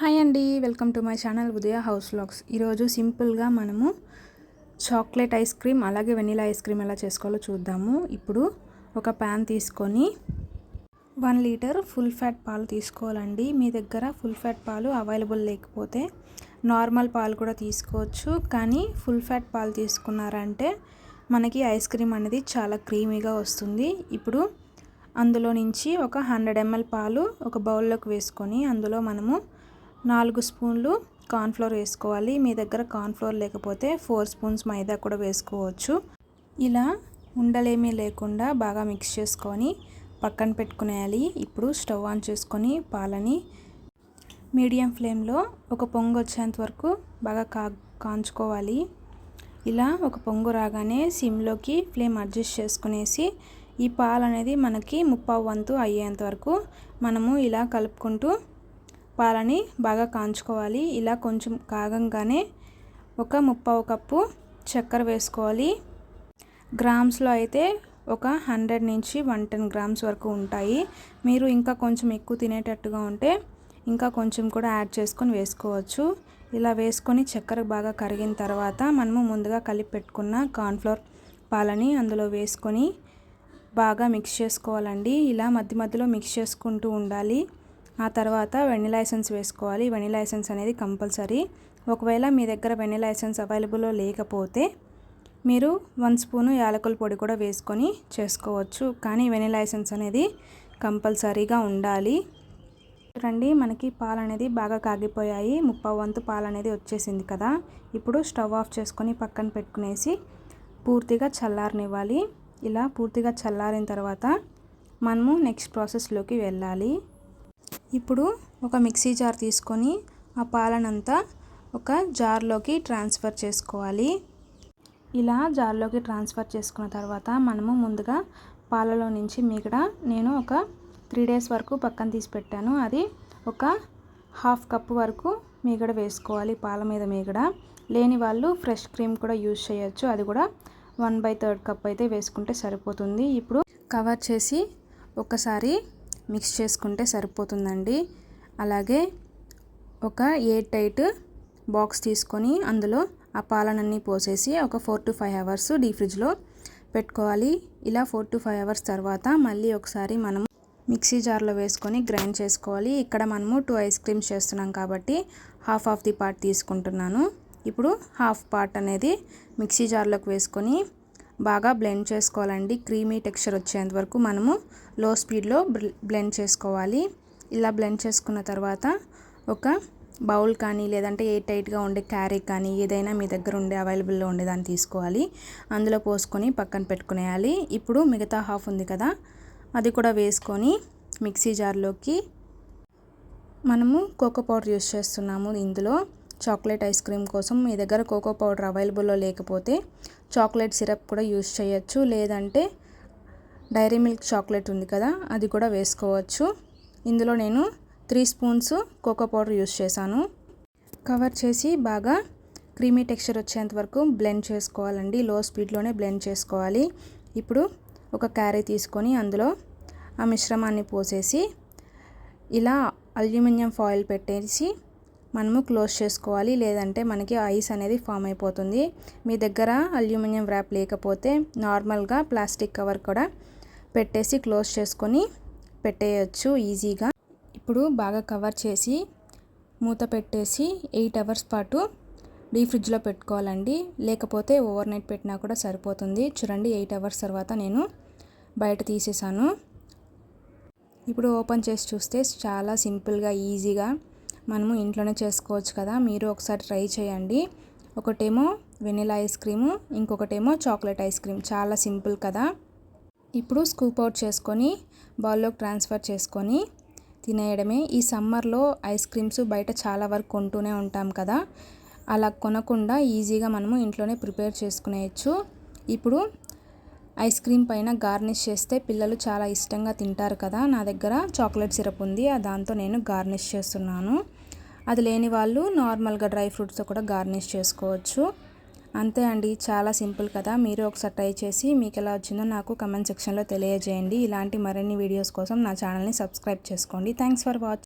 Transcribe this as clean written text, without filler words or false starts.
Hi అండి, welcome to my channel Udaya house vlogs. ఈరోజు సింపుల్గా మనము చాక్లెట్ ఐస్ క్రీమ్ అలాగే వెనిలా ఐస్ క్రీమ్ ఎలా చేసుకోవాలో చూద్దాము. ఇప్పుడు ఒక ప్యాన్ తీసుకొని 1 లీటర్ ఫుల్ ఫ్యాట్ పాలు తీసుకోవాలండి. మీ దగ్గర ఫుల్ ఫ్యాట్ పాలు అవైలబుల్ లేకపోతే నార్మల్ పాలు కూడా తీసుకోవచ్చు. కానీ ఫుల్ ఫ్యాట్ పాలు తీసుకున్నారంటే మనకి ఐస్ క్రీమ్ అనేది చాలా క్రీమీగా వస్తుంది. ఇప్పుడు అందులో నుంచి ఒక 100 ml పాలు ఒక బౌల్లోకి వేసుకొని అందులో మనము 4 స్పూన్లు కార్న్ఫ్లోర్ వేసుకోవాలి. మీ దగ్గర కార్న్ఫ్లోర్ లేకపోతే 4 స్పూన్స్ మైదా కూడా వేసుకోవచ్చు. ఇలా ఉండలేమీ లేకుండా బాగా మిక్స్ చేసుకొని పక్కన పెట్టుకునేయాలి. ఇప్పుడు స్టవ్ ఆన్ చేసుకొని పాలని మీడియం ఫ్లేమ్లో ఒక పొంగు వచ్చేంత వరకు బాగా కాంచుకోవాలి. ఇలా ఒక పొంగు రాగానే సిమ్లోకి ఫ్లేమ్ అడ్జస్ట్ చేసుకునేసి ఈ పాలు అనేది మనకి 1/2 వంతు అయ్యేంత వరకు మనము ఇలా కలుపుకుంటూ పాలని బాగా కాంచుకోవాలి. ఇలా కొంచెం కాగంగానే ఒక 1/2 కప్పు చక్కెర వేసుకోవాలి. గ్రామ్స్లో అయితే ఒక 100 నుంచి 110 గ్రామ్స్ వరకు ఉంటాయి. మీరు ఇంకా కొంచెం ఎక్కువ తినేటట్టుగా ఉంటే ఇంకా కొంచెం కూడా యాడ్ చేసుకొని వేసుకోవచ్చు. ఇలా వేసుకొని చక్కెర బాగా కరిగిన తర్వాత మనము ముందుగా కలిపి పెట్టుకున్న కార్న్ఫ్లోర్ పాలని అందులో వేసుకొని బాగా మిక్స్ చేసుకోవాలండి. ఇలా మధ్య మధ్యలో మిక్స్ చేసుకుంటూ ఉండాలి. ఆ తర్వాత వెనిలా ఎసెన్స్ వేసుకోవాలి. వెనిలా ఎసెన్స్ అనేది కంపల్సరీ. ఒకవేళ మీ దగ్గర వెనిలా ఎసెన్స్ అవైలబుల్లో లేకపోతే మీరు 1 స్పూను యాలకుల పొడి కూడా వేసుకొని చేసుకోవచ్చు. కానీ వెనిలా ఎసెన్స్ అనేది కంపల్సరీగా ఉండాలి. చూడండి, మనకి పాలు అనేది బాగా కాగిపోయాయి. 1/2 వంతు పాలు అనేది వచ్చేసింది కదా. ఇప్పుడు స్టవ్ ఆఫ్ చేసుకొని పక్కన పెట్టుకునేసి పూర్తిగా చల్లారనివ్వాలి. ఇలా పూర్తిగా చల్లారిన తర్వాత మనము నెక్స్ట్ ప్రాసెస్లోకి వెళ్ళాలి. ఇప్పుడు ఒక మిక్సీ జార్ తీసుకొని ఆ పాలనంతా ఒక జార్లోకి ట్రాన్స్ఫర్ చేసుకోవాలి. ఇలా జార్లోకి ట్రాన్స్ఫర్ చేసుకున్న తర్వాత మనము ముందుగా పాలలో నుంచి మీగడ నేను ఒక 3 డేస్ వరకు పక్కన తీసి పెట్టాను. అది ఒక 1/2 కప్పు వరకు మీగడ వేసుకోవాలి. పాల మీద మీగడ లేని వాళ్ళు ఫ్రెష్ క్రీమ్ కూడా యూజ్ చేయొచ్చు. అది కూడా 1/3 కప్ అయితే వేసుకుంటే సరిపోతుంది. ఇప్పుడు కవర్ చేసి ఒకసారి మిక్స్ చేసుకుంటే సరిపోతుందండి. అలాగే ఒక ఎయిర్ టైట్ బాక్స్ తీసుకొని అందులో ఆ పాలనన్నీ పోసేసి ఒక 4 to 5 అవర్స్ డీప్ ఫ్రిడ్జ్లో పెట్టుకోవాలి. ఇలా 4 to 5 అవర్స్ తర్వాత మళ్ళీ ఒకసారి మనం మిక్సీ జార్లో వేసుకొని గ్రైండ్ చేసుకోవాలి. ఇక్కడ మనము 2 ఐస్ క్రీమ్స్ చేస్తున్నాం కాబట్టి హాఫ్ ఆఫ్ ది పార్ట్ తీసుకుంటున్నాను. ఇప్పుడు హాఫ్ పార్ట్ అనేది మిక్సీ జార్లోకి వేసుకొని బాగా బ్లెండ్ చేసుకోవాలండి. క్రీమీ టెక్స్చర్ వచ్చేంత వరకు మనము లో స్పీడ్లో బ్లెండ్ చేసుకోవాలి. ఇలా బ్లెండ్ చేసుకున్న తర్వాత ఒక బౌల్ కానీ లేదంటే ఎయిర్ టైట్గా ఉండే క్యారీ కానీ ఏదైనా మీ దగ్గర ఉండే అవైలబుల్లో ఉండేదాన్ని తీసుకోవాలి. అందులో పోసుకొని పక్కన పెట్టుకునేయాలి. ఇప్పుడు మిగతా హాఫ్ ఉంది కదా, అది కూడా వేసుకొని మిక్సీ జార్లోకి మనము కోకో పౌడర్ యూస్ చేస్తున్నాము. ఇందులో చాక్లెట్ ఐస్ క్రీమ్ కోసం మీ దగ్గర కోకో పౌడర్ అవైలబుల్లో లేకపోతే చాక్లెట్ సిరప్ కూడా యూస్ చేయొచ్చు. లేదంటే డైరీ మిల్క్ చాక్లెట్ ఉంది కదా, అది కూడా వేసుకోవచ్చు. ఇందులో నేను 3 స్పూన్స్ కోకో పౌడర్ యూస్ చేశాను. కవర్ చేసి బాగా క్రీమీ టెక్స్చర్ వచ్చేంత వరకు బ్లెండ్ చేసుకోవాలండి. లో స్పీడ్లోనే బ్లెండ్ చేసుకోవాలి. ఇప్పుడు ఒక క్యారీ తీసుకొని అందులో ఆ మిశ్రమాన్ని పోసేసి ఇలా అల్యూమినియం ఫాయిల్ పెట్టేసి మనము క్లోజ్ చేసుకోవాలి. లేదంటే మనకి ఐస్ అనేది ఫామ్ అయిపోతుంది. మీ దగ్గర అల్యూమినియం ర్యాప్ లేకపోతే నార్మల్గా ప్లాస్టిక్ కవర్ కూడా పెట్టేసి క్లోజ్ చేసుకొని పెట్టేయచ్చు ఈజీగా. ఇప్పుడు బాగా కవర్ చేసి మూత పెట్టేసి 8 అవర్స్ పాటు డీప్ ఫ్రిడ్జ్లో పెట్టుకోవాలండి. లేకపోతే ఓవర్ నైట్ పెట్టినా కూడా సరిపోతుంది. చూడండి, 8 అవర్స్ తర్వాత నేను బయట తీసేసాను. ఇప్పుడు ఓపెన్ చేసి చూస్తే చాలా సింపుల్గా ఈజీగా మనము ఇంట్లోనే చేసుకోవచ్చు కదా. మీరు ఒకసారి ట్రై చేయండి. ఒకటేమో వెనిలా ఐస్ క్రీము, ఇంకొకటేమో చాక్లెట్ ఐస్ క్రీమ్. చాలా సింపుల్ కదా. ఇప్పుడు స్కూప్ అవుట్ చేసుకొని బౌల్లోకి ట్రాన్స్ఫర్ చేసుకొని తినేయడమే. ఈ సమ్మర్లో ఐస్ క్రీమ్స్ బయట చాలా వరకు కొంటూనే ఉంటాం కదా. అలా కొనకుండా ఈజీగా మనము ఇంట్లోనే ప్రిపేర్ చేసుకునేయచ్చు. ఇప్పుడు ఐస్ క్రీమ్ పైన గార్నిష్ చేస్తే పిల్లలు చాలా ఇష్టంగా తింటారు కదా. నా దగ్గర చాక్లెట్ సిరప్ ఉంది, దాంతో నేను గార్నిష్ చేస్తున్నాను. అది లేని వాళ్ళు నార్మల్గా డ్రై ఫ్రూట్స్తో కూడా గార్నిష్ చేసుకోవచ్చు. అంతే అండి, చాలా సింపుల్ కదా. మీరు ఒకసారి ట్రై చేసి మీకు ఎలా వచ్చిందో నాకు కమెంట్ సెక్షన్లో తెలియజేయండి. ఇలాంటి మరిన్ని వీడియోస్ కోసం నా ఛానల్ని సబ్స్క్రైబ్ చేసుకోండి. Thanks for watching.